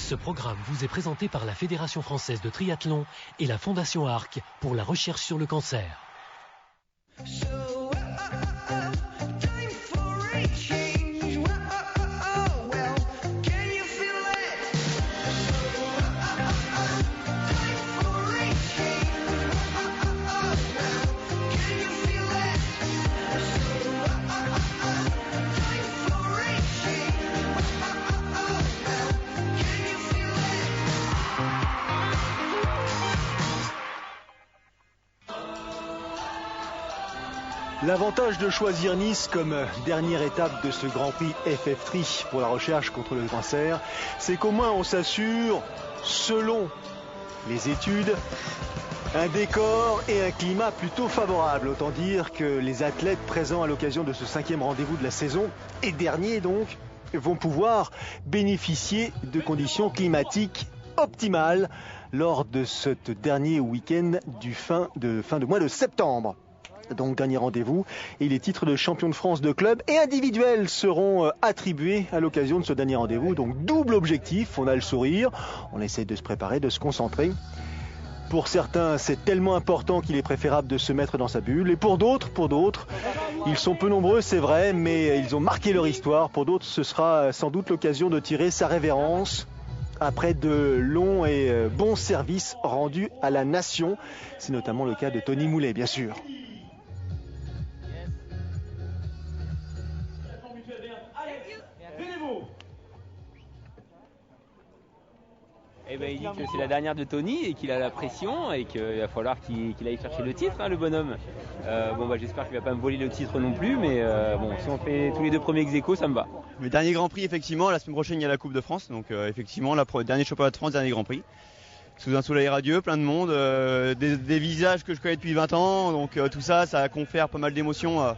Ce programme vous est présenté par la Fédération française de triathlon et la Fondation Arc pour la recherche sur le cancer. L'avantage de choisir Nice comme dernière étape de ce Grand Prix FF3 pour la recherche contre le cancer, c'est qu'au moins on s'assure, selon les études, un décor et un climat plutôt favorables. Autant dire que les athlètes présents à l'occasion de ce 5e rendez-vous de la saison, et dernier donc, vont pouvoir bénéficier de conditions climatiques optimales lors de ce dernier week-end du fin de mois de septembre. Donc dernier rendez-vous et les titres de champion de France de club et individuels seront attribués à l'occasion de ce dernier rendez-vous. Donc double objectif, on a le sourire, on essaie de se préparer, de se concentrer. Pour certains, c'est tellement important qu'il est préférable de se mettre dans sa bulle. Et pour d'autres, ils sont peu nombreux, c'est vrai, mais ils ont marqué leur histoire. Pour d'autres, ce sera sans doute l'occasion de tirer sa révérence après de longs et bons services rendus à la nation. C'est notamment le cas de Tony Moulet, bien sûr. Eh ben, il dit que c'est la dernière de Tony et qu'il a la pression et qu'il va falloir qu'il aille chercher le titre, hein, le bonhomme. J'espère qu'il va pas me voler le titre non plus, mais si on fait tous les deux premiers ex-aequo, ça me va. Le dernier Grand Prix, effectivement, la semaine prochaine il y a la Coupe de France, donc effectivement, dernier championnat de France, dernier Grand Prix. Sous un soleil radieux, plein de monde, des visages que je connais depuis 20 ans, donc tout ça, ça confère pas mal d'émotions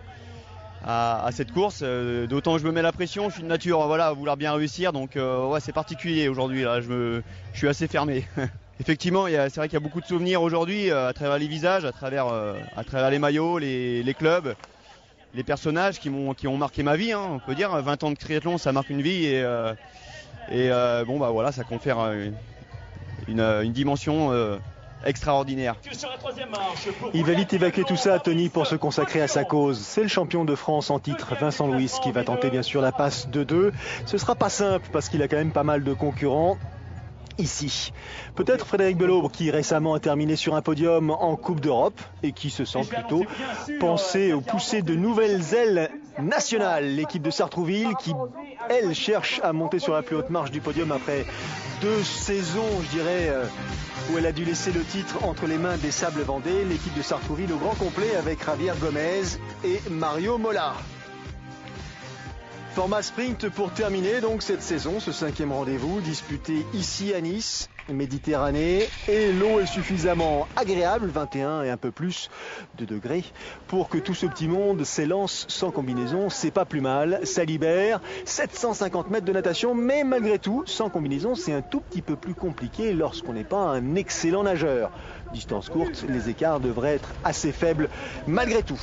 à cette course, d'autant que je me mets la pression, je suis de nature à vouloir bien réussir, donc c'est particulier aujourd'hui, là, je suis assez fermé. Effectivement, c'est vrai qu'il y a beaucoup de souvenirs aujourd'hui à travers les visages, à travers les maillots, les clubs, les personnages qui ont marqué ma vie, hein, on peut dire. 20 ans de triathlon, ça marque une vie ça confère une dimension extraordinaire. Il va vite évacuer tout ça, Tony, pour se consacrer à sa cause. C'est le champion de France en titre, Vincent Louis, qui va tenter bien sûr la passe de 2. Ce sera pas simple parce qu'il a quand même pas mal de concurrents ici. Peut-être Frédéric Belot, qui récemment a terminé sur un podium en Coupe d'Europe et qui se sent plutôt penser ou pousser de nouvelles ailes nationales. L'équipe de Sartrouville qui, elle, cherche à monter sur la plus haute marche du podium après 2 saisons, je dirais, où elle a dû laisser le titre entre les mains des Sables Vendée. L'équipe de Sartrouville au grand complet avec Javier Gomez et Mario Mola. Format sprint pour terminer donc cette saison, ce 5e rendez-vous disputé ici à Nice, Méditerranée, et l'eau est suffisamment agréable, 21 et un peu plus de degrés, pour que tout ce petit monde s'élance sans combinaison. C'est pas plus mal, ça libère 750 mètres de natation, mais malgré tout, sans combinaison, c'est un tout petit peu plus compliqué lorsqu'on n'est pas un excellent nageur. Distance courte, les écarts devraient être assez faibles malgré tout.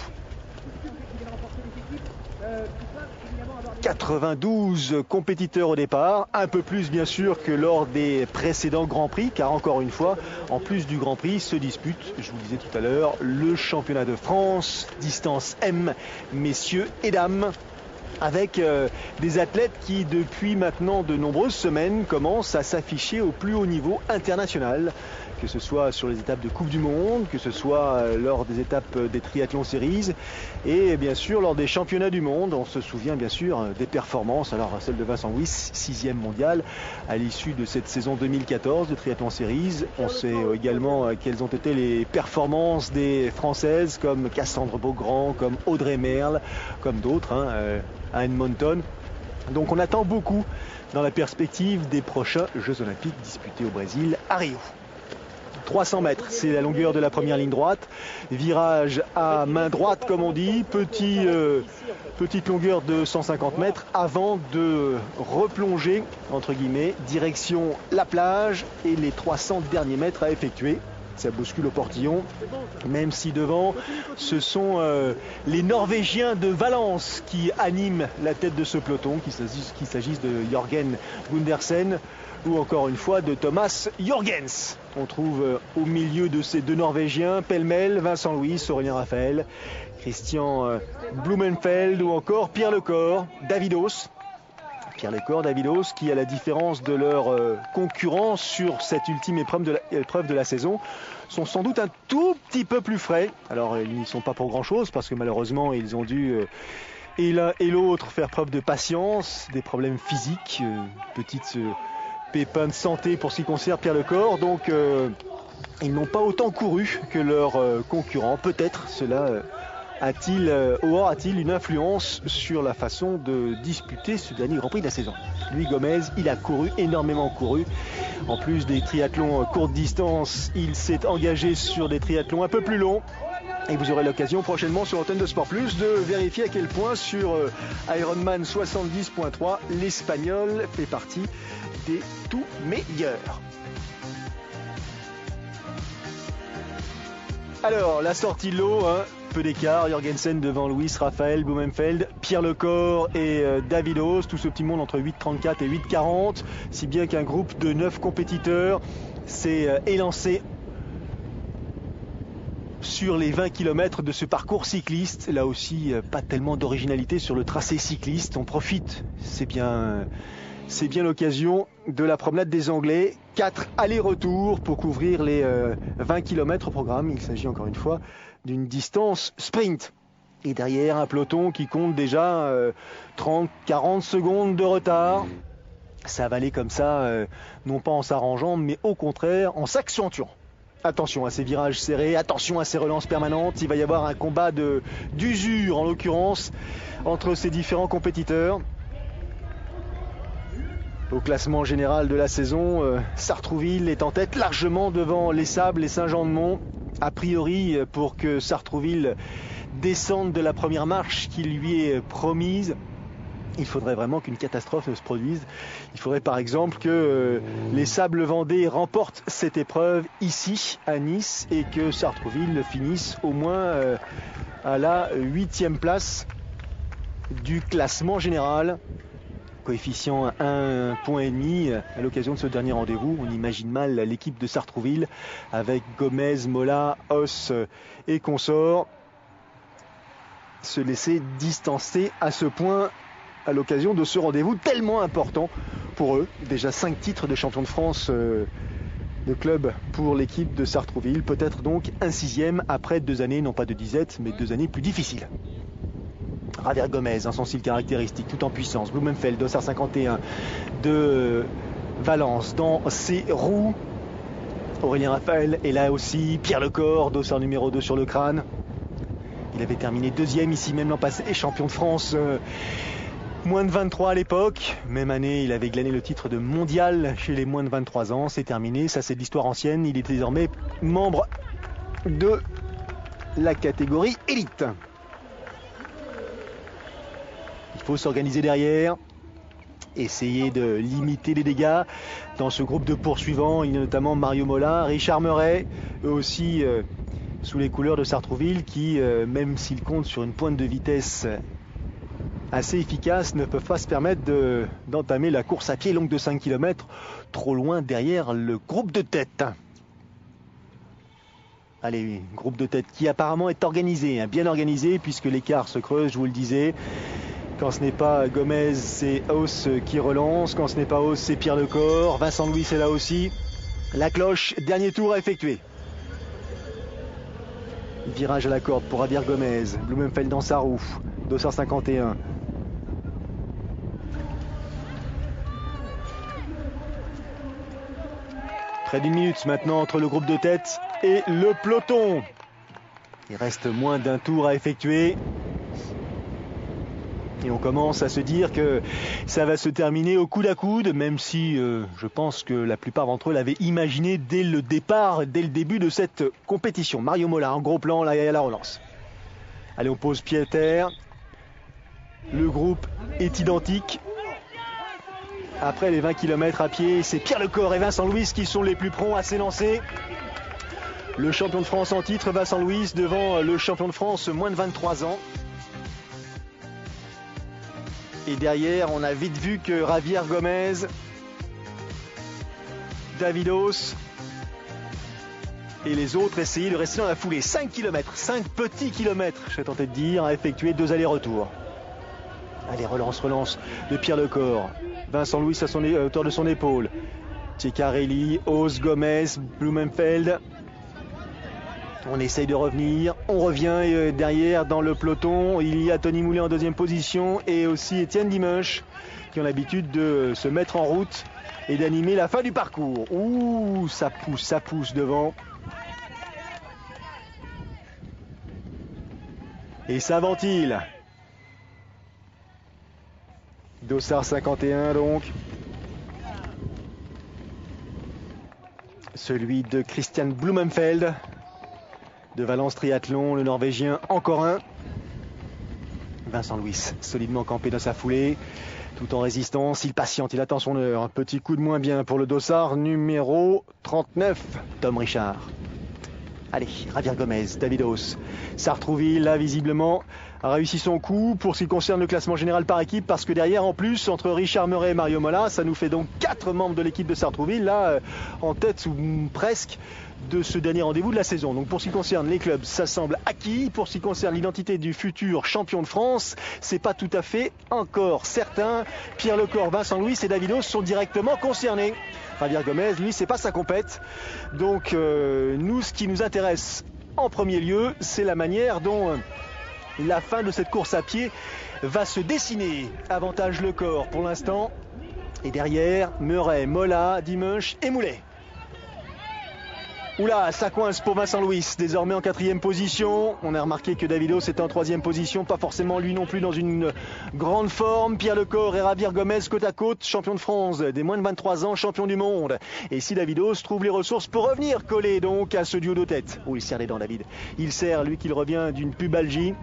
92 compétiteurs au départ, un peu plus bien sûr que lors des précédents Grands Prix, car encore une fois, en plus du Grand Prix, se dispute, je vous le disais tout à l'heure, le championnat de France, distance M, messieurs et dames, avec des athlètes qui depuis maintenant de nombreuses semaines commencent à s'afficher au plus haut niveau international, que ce soit sur les étapes de Coupe du Monde, que ce soit lors des étapes des Triathlon Series et bien sûr lors des championnats du monde. On se souvient bien sûr des performances, alors celle de Vincent Louis, 6e mondial à l'issue de cette saison 2014 de Triathlon Series. On sait également quelles ont été les performances des Françaises comme Cassandre Beaugrand, comme Audrey Merle, comme d'autres à Edmonton. Donc on attend beaucoup dans la perspective des prochains Jeux Olympiques disputés au Brésil à Rio. 300 mètres, c'est la longueur de la première ligne droite. Virage à main droite, comme on dit. Petite longueur de 150 mètres avant de replonger, entre guillemets, direction la plage et les 300 derniers mètres à effectuer. Ça bouscule au portillon, même si devant, ce sont les Norvégiens de Valence qui animent la tête de ce peloton, qu'il s'agisse de Jørgen Gundersen, ou encore une fois de Thomas Jorgens. On trouve au milieu de ces deux Norvégiens, pêle-mêle, Vincent Louis, Aurélien Raphael, Christian Blumenfeld ou encore Pierre Lecor, Davidos. Pierre Lecor, Davidos, qui, à la différence de leurs concurrents sur cette ultime épreuve de la saison, sont sans doute un tout petit peu plus frais. Alors, ils n'y sont pas pour grand-chose, parce que malheureusement, ils ont dû, et l'un et l'autre, faire preuve de patience, des problèmes physiques, petites pépins de santé pour ce qui concerne Pierre Lecor. Donc, ils n'ont pas autant couru que leurs concurrents. Peut-être cela aura-t-il une influence sur la façon de disputer ce dernier Grand Prix de la saison. Louis Gomez, il a couru, énormément couru. En plus des triathlons courte distance, il s'est engagé sur des triathlons un peu plus longs. Et vous aurez l'occasion prochainement sur l'antenne de Sport Plus de vérifier à quel point sur Ironman 70.3, l'Espagnol fait partie des tout meilleurs. Alors, la sortie de l'eau, peu d'écart, Jorgensen devant Louis, Raphael, Blumenfeld, Pierre Lecor et Davidos, tout ce petit monde entre 8,34 et 8,40, si bien qu'un groupe de 9 compétiteurs s'est élancé sur les 20 km de ce parcours cycliste. Là aussi, pas tellement d'originalité sur le tracé cycliste, on profite, c'est bien l'occasion de la promenade des Anglais. 4 allers-retours pour couvrir les 20 km au programme. Il s'agit encore une fois d'une distance sprint. Et derrière, un peloton qui compte déjà 30-40 secondes de retard. Ça va aller comme ça, non pas en s'arrangeant, mais au contraire en s'accentuant. Attention à ces virages serrés, attention à ces relances permanentes. Il va y avoir un combat d'usure, en l'occurrence, entre ces différents compétiteurs. Au classement général de la saison, Sartrouville est en tête largement devant Les Sables et Saint-Jean-de-Mont. A priori, pour que Sartrouville descende de la première marche qui lui est promise, il faudrait vraiment qu'une catastrophe ne se produise. Il faudrait par exemple que Les Sables Vendée remportent cette épreuve ici à Nice et que Sartrouville finisse au moins à la 8e place du classement général. Coefficient 1,5 point à l'occasion de ce dernier rendez-vous. On imagine mal l'équipe de Sartrouville avec Gomez, Mola, Os et consorts se laisser distancer à ce point à l'occasion de ce rendez-vous tellement important pour eux. Déjà 5 titres de champion de France de club pour l'équipe de Sartrouville. Peut-être donc un 6e après 2 années, non pas de disette, mais 2 années plus difficiles. Javier Gomez, son style caractéristique, tout en puissance. Blumenfeld, Dossard 51 de Valence dans ses roues. Aurélien Raphael est là aussi. Pierre Lecor, Dossard numéro 2 sur le crâne. Il avait terminé 2e ici même l'an passé, champion de France. Moins de 23 à l'époque. Même année, il avait glané le titre de mondial chez les moins de 23 ans. C'est terminé, ça c'est de l'histoire ancienne. Il est désormais membre de la catégorie élite. Il faut s'organiser derrière, essayer de limiter les dégâts. Dans ce groupe de poursuivants, il y a notamment Mario Mola, Richard Meuret, eux aussi sous les couleurs de Sartrouville, qui, même s'ils comptent sur une pointe de vitesse assez efficace, ne peuvent pas se permettre d'entamer la course à pied longue de 5 km, trop loin derrière le groupe de tête. Allez, groupe de tête qui apparemment est organisé, bien organisé, puisque l'écart se creuse, je vous le disais. Quand ce n'est pas Gomez, c'est Haus qui relance. Quand ce n'est pas Haus, c'est Pierre Lecor. Vincent Louis est là aussi. La cloche, dernier tour à effectuer. Virage à la corde pour Javier Gomez. Blumenfeld dans sa roue. Dossard 51. Près d'1 minute maintenant entre le groupe de tête et le peloton. Il reste moins d'un tour à effectuer. Et on commence à se dire que ça va se terminer au coude à coude, même si je pense que la plupart d'entre eux l'avaient imaginé dès le départ, dès le début de cette compétition. Mario Mola en gros plan, là à la relance. Allez, on pose pied à terre. Le groupe est identique. Après les 20 km à pied, c'est Pierre Lecor et Vincent Louis qui sont les plus prompts à s'élancer. Le champion de France en titre, Vincent Louis, devant le champion de France moins de 23 ans. Et derrière, on a vite vu que Javier Gomez Davidos. Et les autres essayaient de rester dans la foulée. 5 km, 5 petits kilomètres, je serais tenté de dire, à effectuer 2 allers-retours. Allez, relance de Pierre Lecor. Vincent Louis à hauteur de son épaule. Ceccarelli, Ose, Gomez, Blumenfeld. On essaye de revenir, on revient et derrière dans le peloton, il y a Tony Moulet en deuxième position et aussi Étienne Dimanche qui ont l'habitude de se mettre en route et d'animer la fin du parcours. Ouh, ça pousse devant. Et ça ventile. Dossard 51 donc. Celui de Christian Blumenfeld. De Valence Triathlon, le Norvégien encore un. Vincent Louis, solidement campé dans sa foulée. Tout en résistance, il patiente, il attend son heure. Un petit coup de moins bien pour le dossard numéro 39, Tom Richard. Allez, Javier Gomez, Davidos. Sartrouville, là, visiblement, a réussi son coup pour ce qui concerne le classement général par équipe, parce que derrière, en plus, entre Richard Meuret et Mario Mola, ça nous fait donc 4 membres de l'équipe de Sartrouville, là, en tête ou presque de ce dernier rendez-vous de la saison. Donc pour ce qui concerne les clubs, ça semble acquis. Pour ce qui concerne l'identité du futur champion de France, c'est pas tout à fait encore certain. Pierre Lecor, Vincent Louis et Davidos sont directement concernés. Javier Gomez, lui, c'est pas sa compète. Donc nous, ce qui nous intéresse en premier lieu, c'est la manière dont la fin de cette course à pied va se dessiner. Avantage Lecor pour l'instant. Et derrière, Meuret, Mola, Dimanche et Moulet. Oula, ça coince pour Vincent Louis, désormais en 4e position. On a remarqué que Davidos était en 3e position, pas forcément lui non plus dans une grande forme. Pierre Lecor et Javier Gomez côte à côte, champion de France, des moins de 23 ans, champion du monde. Et si Davidos trouve les ressources pour revenir coller donc à ce duo de tête. Oh, il serre les dents, David. Il serre, lui, qu'il revient d'une pubalgie,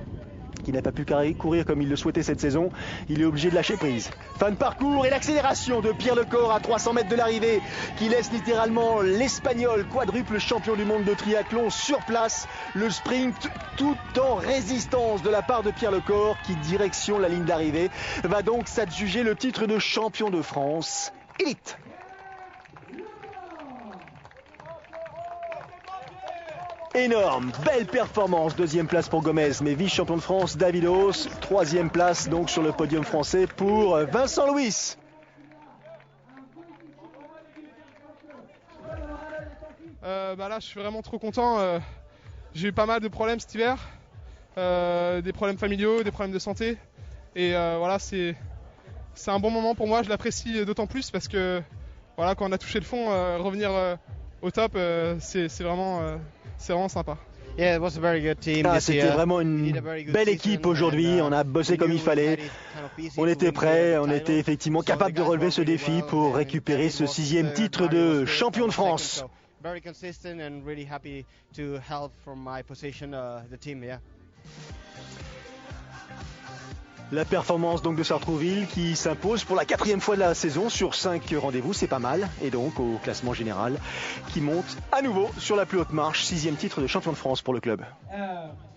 qui n'a pas pu courir comme il le souhaitait cette saison. Il est obligé de lâcher prise. Fin de parcours et l'accélération de Pierre Lecor à 300 mètres de l'arrivée, qui laisse littéralement l'Espagnol, quadruple champion du monde de triathlon, sur place. Le sprint tout en résistance de la part de Pierre Lecor, qui, direction la ligne d'arrivée, va donc s'adjuger le titre de champion de France élite. Énorme, belle performance, 2e place pour Gomez, mais vice-champion de France Davidos, 3e place donc sur le podium français pour Vincent Louis. Là je suis vraiment trop content, j'ai eu pas mal de problèmes cet hiver, des problèmes familiaux, des problèmes de santé, et voilà, c'est un bon moment pour moi, je l'apprécie d'autant plus parce que voilà, quand on a touché le fond, revenir au top, c'est vraiment sympa. C'était vraiment une belle équipe aujourd'hui, on a bossé comme il fallait, on était prêts, on était effectivement capable de relever ce défi pour récupérer ce 6e titre de champion de France. La performance donc de Sartrouville qui s'impose pour la 4e fois de la saison sur 5 rendez-vous, c'est pas mal. Et donc au classement général qui monte à nouveau sur la plus haute marche, 6e titre de champion de France pour le club.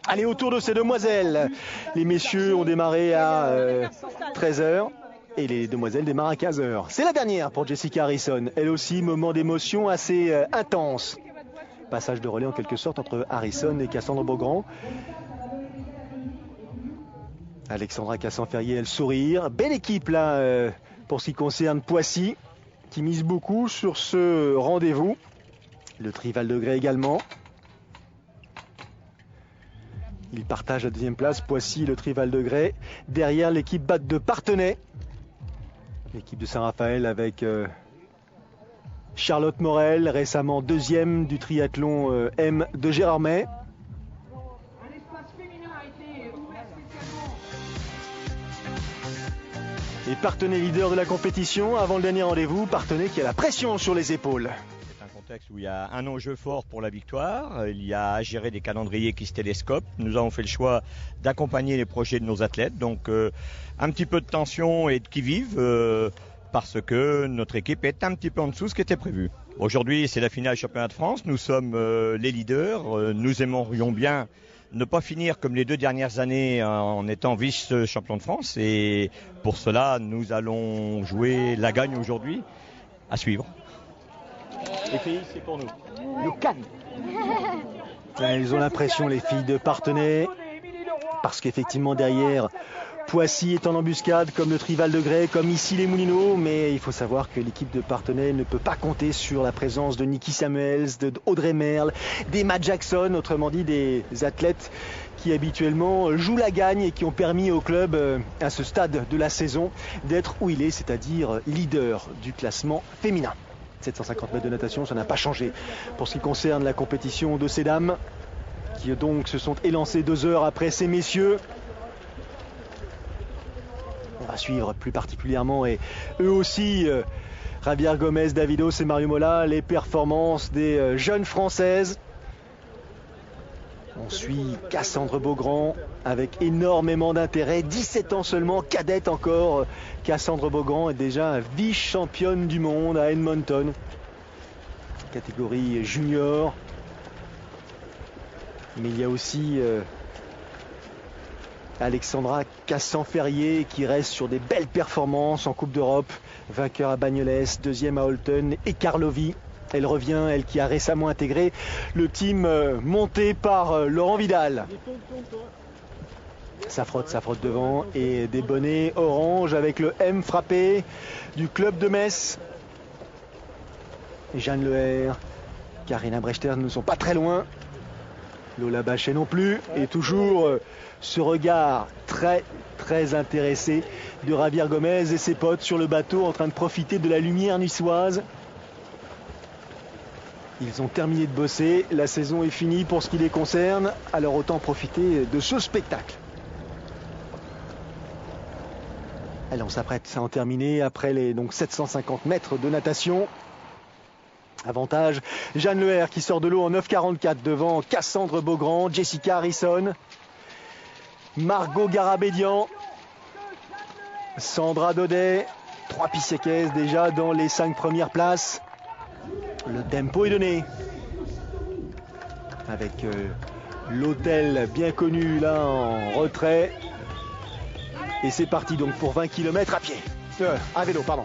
Allez, autour de ces demoiselles, les messieurs ont démarré à 13h et les demoiselles démarrent à 15h. C'est la dernière pour Jessica Harrison, elle aussi moment d'émotion assez intense. Passage de relais en quelque sorte entre Harrison et Cassandre Beaugrand. Alexandra Cassan-Ferrier, elle sourire. Belle équipe là pour ce qui concerne Poissy, qui mise beaucoup sur ce rendez-vous. Le Trival de Grès également. Il partage la 2e place, Poissy, le Trival de Grès. Derrière l'équipe de Parthenay. L'équipe de Saint-Raphaël avec Charlotte Morel, récemment 2e du triathlon M de Gérardmer. Et Parthenay leader de la compétition avant le dernier rendez-vous. Parthenay qui a la pression sur les épaules. C'est un contexte où il y a un enjeu fort pour la victoire. Il y a à gérer des calendriers qui se télescopent. Nous avons fait le choix d'accompagner les projets de nos athlètes. Donc un petit peu de tension et de qui-vive parce que notre équipe est un petit peu en dessous de ce qui était prévu. Aujourd'hui, c'est la finale championnat de France. Nous sommes les leaders. Nous aimerions bien ne pas finir comme les 2 dernières années en étant vice-champion de France. Et pour cela, nous allons jouer la gagne aujourd'hui. À suivre. Les filles, c'est pour nous. Le calme. Ils ont l'impression, les filles, de Parthenay, parce qu'effectivement derrière, Poissy est en embuscade, comme le Trival de Grès, comme ici les Moulineaux, mais il faut savoir que l'équipe de Parthenay ne peut pas compter sur la présence de Niki Samuels, d'Audrey Merle, d'Emma Jackson, autrement dit des athlètes qui habituellement jouent la gagne et qui ont permis au club, à ce stade de la saison, d'être où il est, c'est-à-dire leader du classement féminin. 750 mètres de natation, ça n'a pas changé pour ce qui concerne la compétition de ces dames, qui donc se sont élancées 2 heures après ces messieurs. On va suivre plus particulièrement, et eux aussi, Javier Gomez, Davidos et Mario Mola, les performances des jeunes Françaises. On suit Cassandre Beaugrand avec énormément d'intérêt. 17 ans seulement, cadette encore. Cassandre Beaugrand est déjà vice-championne du monde à Edmonton. Catégorie junior. Mais il y a aussi Alexandra Cassan-Ferrier qui reste sur des belles performances en Coupe d'Europe. Vainqueur à Bagnoles, deuxième à Holton et Karlovy. Elle revient, elle qui a récemment intégré le team monté par Laurent Vidal. Ça frotte devant, et des bonnets orange avec le M frappé du club de Metz. Jeanne Leher, Karina Brechter ne sont pas très loin. Lola Bachet non plus, et toujours ce regard très intéressé de Javier Gomez et ses potes sur le bateau en train de profiter de la lumière niçoise. Ils ont terminé de bosser, la saison est finie pour ce qui les concerne, alors autant profiter de ce spectacle. Allez, on s'apprête à en terminer après les 750 mètres de natation. Avantage, Jeanne Leher qui sort de l'eau en 9,44 devant Cassandre Beaugrand, Jessica Harrison, Margot Garabédian, Sandra Daudet, 3 Pissiaquaises déjà dans les 5 premières places. Le tempo est donné avec l'hôtel bien connu là en retrait. Et c'est parti donc pour 20 km à pied. À vélo, pardon.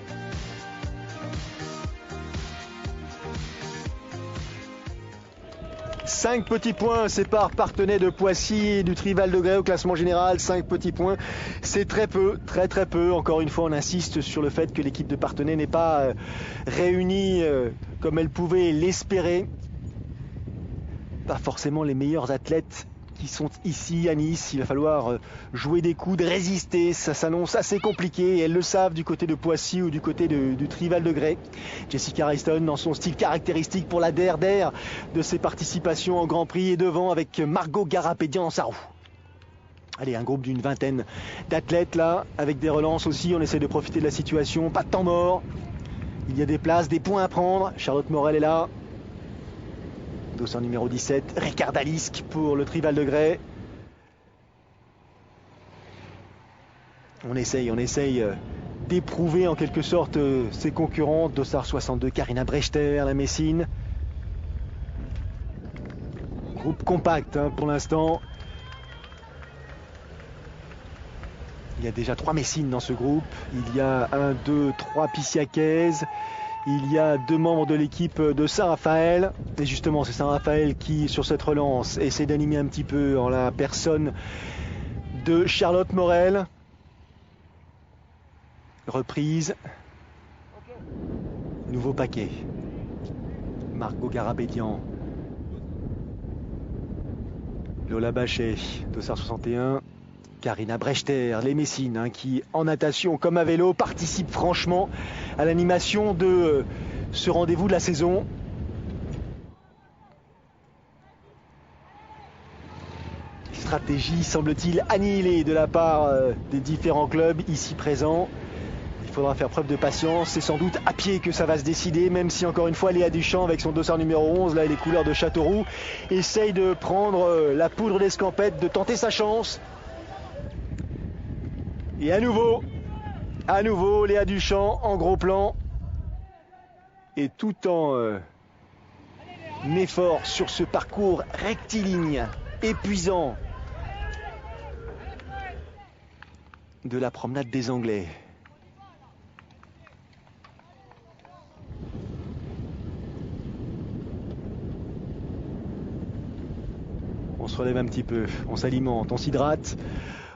Cinq petits points séparent Parthenay de Poissy, du Trival de Grès au classement général. 5 petits points, c'est très peu, très peu. Encore une fois, on insiste sur le fait que l'équipe de Parthenay n'est pas réunie comme elle pouvait l'espérer. Pas forcément les meilleurs athlètes qui sont ici à Nice. Il va falloir jouer des coudes, résister. Ça s'annonce assez compliqué. Et elles le savent du côté de Poissy ou du côté du Trival de Grès. Jessica Harrison, dans son style caractéristique pour la DER de ses participations en Grand Prix, est devant avec Margot Garabédian dans sa roue. Allez, un groupe d'une vingtaine d'athlètes là, avec des relances aussi. On essaie de profiter de la situation. Pas de temps mort. Il y a des places, des points à prendre. Charlotte Morel est là. Dossard numéro 17, Ricard Dalisque pour le Trival de Grès. On essaye d'éprouver en quelque sorte ses concurrents. Dossard 62, Karina Brechter, la Messine. Groupe compact pour l'instant. Il y a déjà 3 Messines dans ce groupe. Il y a 1, 2, 3 Pissiaquaises. Il y a 2 membres de l'équipe de Saint-Raphaël. Et justement, c'est Saint-Raphaël qui, sur cette relance, essaie d'animer un petit peu en la personne de Charlotte Morel. Reprise. Nouveau paquet. Margot Garabédian. Lola Bachet, Dossard 61. Karina Brechter, les Messines, qui en natation comme à vélo participent franchement à l'animation de ce rendez-vous de la saison. Stratégie, semble-t-il, annihilée de la part des différents clubs ici présents. Il faudra faire preuve de patience. C'est sans doute à pied que ça va se décider, même si encore une fois Léa Duchamp avec son dossard numéro 11, là les couleurs de Châteauroux, essaye de prendre la poudre d'escampette, de tenter sa chance. Et à nouveau, Léa Duchamp en gros plan. Et tout en effort sur ce parcours rectiligne, épuisant de la promenade des Anglais. relève un petit peu, on s'alimente, on s'hydrate.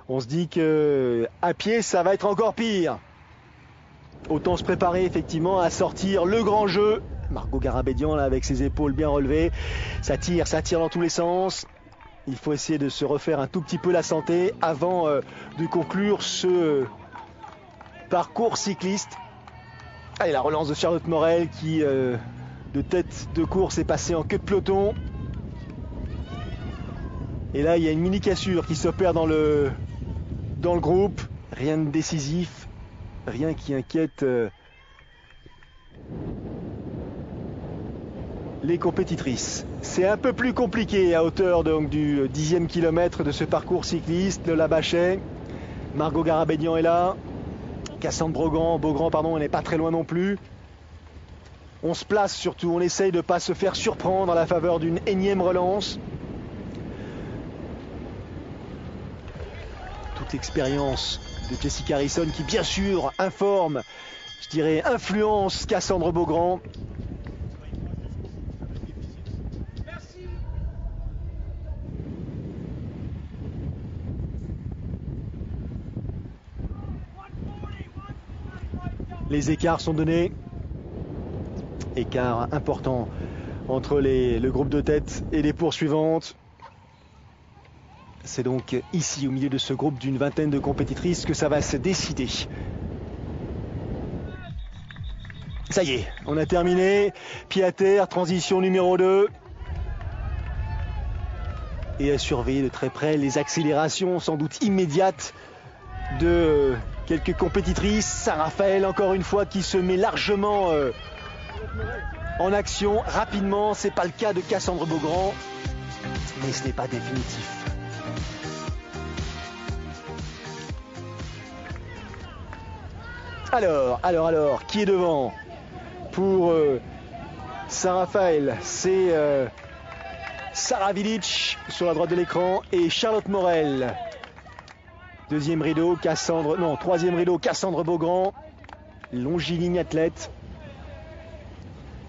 On se dit que à pied, ça va être encore pire. Autant se préparer effectivement à sortir le grand jeu. Margot Garabédian là avec ses épaules bien relevées. Ça tire dans tous les sens. Il faut essayer de se refaire un tout petit peu la santé avant de conclure ce parcours cycliste. Allez, la relance de Charlotte Morel qui de tête de course est passée en queue de peloton. Et là il y a une mini cassure qui s'opère dans le groupe. Rien de décisif, rien qui inquiète les compétitrices. C'est un peu plus compliqué à hauteur donc du 10e kilomètre de ce parcours cycliste. Le Labachet, Margot Garabédian est là, Cassandre Beaugrand, elle n'est pas très loin non plus. On se place surtout, on essaye de ne pas se faire surprendre à la faveur d'une énième relance. Toute l'expérience de Jessica Harrison qui bien sûr informe, je dirais influence Cassandre Beaugrand. Les écarts sont donnés. Écart important entre le groupe de tête et les poursuivantes. C'est donc ici, au milieu de ce groupe d'une vingtaine de compétitrices, que ça va se décider. Ça y est, on a terminé. Pied à terre, transition numéro 2. Et à surveiller de très près les accélérations, sans doute immédiates, de quelques compétitrices. Saint-Raphaël, encore une fois, qui se met largement en action rapidement. C'est pas le cas de Cassandre Beaugrand, mais ce n'est pas définitif. Alors, qui est devant? Pour Saint-Raphaël, c'est Sarah Vilic sur la droite de l'écran et Charlotte Morel. Troisième rideau, Cassandre Beaugrand, longiligne athlète,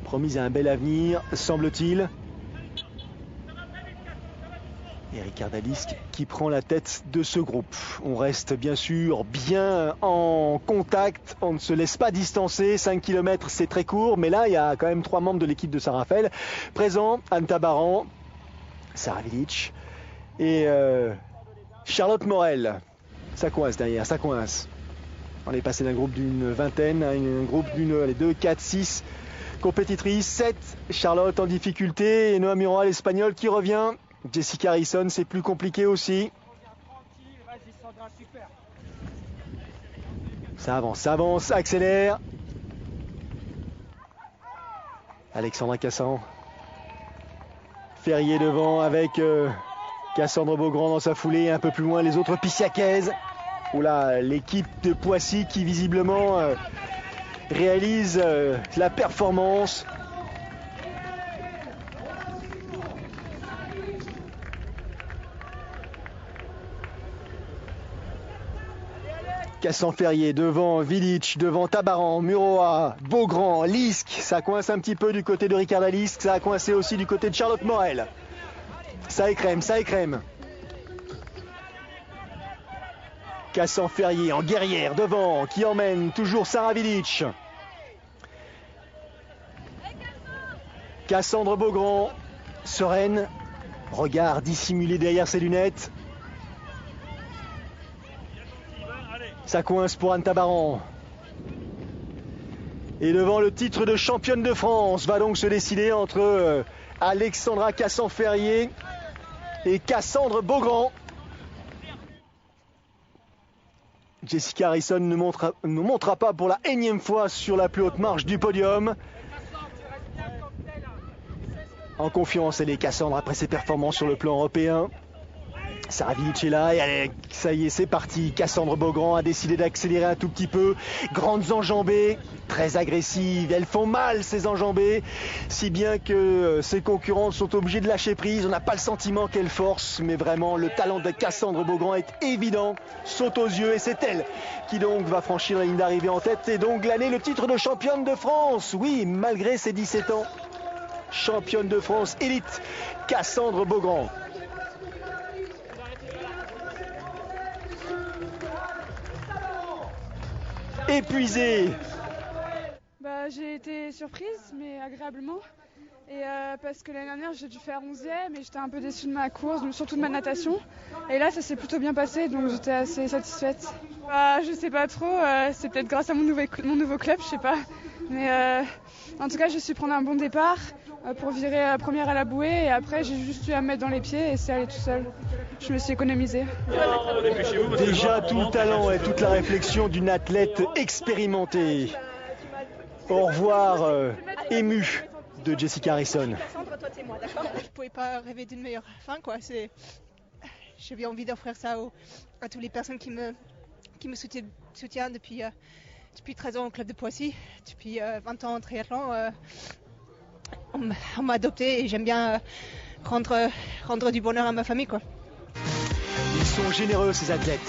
promise à un bel avenir, semble-t-il. Et Riccarda Lisk qui prend la tête de ce groupe. On reste bien sûr bien en contact, on ne se laisse pas distancer. 5 km c'est très court, mais là il y a quand même 3 membres de l'équipe de Saint-Raphaël présents. Anne Tabaran, Sarah Vilic et Charlotte Morel. Ça coince derrière, ça coince. On est passé d'un groupe d'une vingtaine à un groupe d'une 2, 4, 6 compétitrices. 7, Charlotte en difficulté et Noa Mural espagnol qui revient. Jessica Harrison, c'est plus compliqué aussi. Ça avance, accélère. Alexandra Cassan. Ferrier devant avec Cassandre Beaugrand dans sa foulée. Un peu plus loin, les autres Pissiaquaises. Oula, l'équipe de Poissy qui visiblement réalise la performance. Cassan Ferrier devant Vilic, devant Tabaran, Muroa, Beaugrand, Lisk. Ça coince un petit peu du côté de Riccarda Lisk. Ça a coincé aussi du côté de Charlotte Morel. Ça écrème. Cassan Ferrier en guerrière devant, qui emmène toujours Sarah Vilic. Cassandre Beaugrand, sereine, regard dissimulé derrière ses lunettes. Ça coince pour Anne Tabaran. Et devant, le titre de championne de France va donc se décider entre Alexandra Cassan-Ferrier et Cassandre Beaugrand. Jessica Harrison ne montera pas pour la énième fois sur la plus haute marche du podium. En confiance, elle est Cassandre après ses performances sur le plan européen. Sarah Vilic est là et allez, ça y est, c'est parti. Cassandre Beaugrand a décidé d'accélérer un tout petit peu. Grandes enjambées, très agressives. Elles font mal, ces enjambées, si bien que ses concurrentes sont obligées de lâcher prise. On n'a pas le sentiment qu'elle force, mais vraiment le talent de Cassandre Beaugrand est évident, saute aux yeux et c'est elle qui donc va franchir la ligne d'arrivée en tête et donc glaner le titre de championne de France. Oui, malgré ses 17 ans, championne de France élite, Cassandre Beaugrand. épuisée. J'ai été surprise, mais agréablement. Et parce que l'année dernière, j'ai dû faire 11e et j'étais un peu déçue de ma course, surtout de ma natation. Et là, ça s'est plutôt bien passé, donc j'étais assez satisfaite. Je sais pas trop, c'est peut-être grâce à mon nouveau club, je sais pas. Mais en tout cas, j'ai su prendre un bon départ pour virer première à la bouée. Et après, j'ai juste eu à me mettre dans les pieds et c'est allé tout seul. Je me suis économisée. Déjà tout le talent et toute la réflexion d'une athlète expérimentée. Au revoir, émue de Jessica Harrison. Je pouvais pas rêver d'une meilleure fin, quoi. J'avais envie d'offrir ça à toutes les personnes qui me soutiennent depuis 13 ans au club de Poissy, depuis 20 ans en triathlon. On m'a adopté et j'aime bien rendre du bonheur à ma famille, quoi. Ils sont généreux, ces athlètes.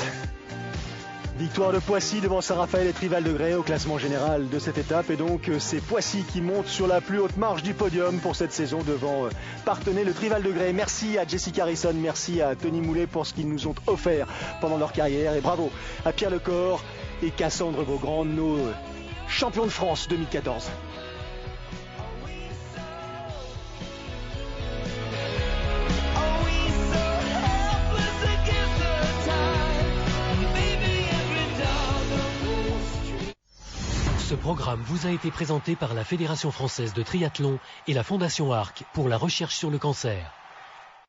Victoire de Poissy devant Saint-Raphaël et Trival-de-Grès au classement général de cette étape. Et donc c'est Poissy qui monte sur la plus haute marche du podium pour cette saison devant Parthenay, le Trival-de-Grès. Merci à Jessica Harrison, merci à Tony Moulet pour ce qu'ils nous ont offert pendant leur carrière. Et bravo à Pierre Lecor et Cassandre Beaugrand, nos champions de France 2014. Ce programme vous a été présenté par la Fédération française de triathlon et la Fondation Arc pour la recherche sur le cancer.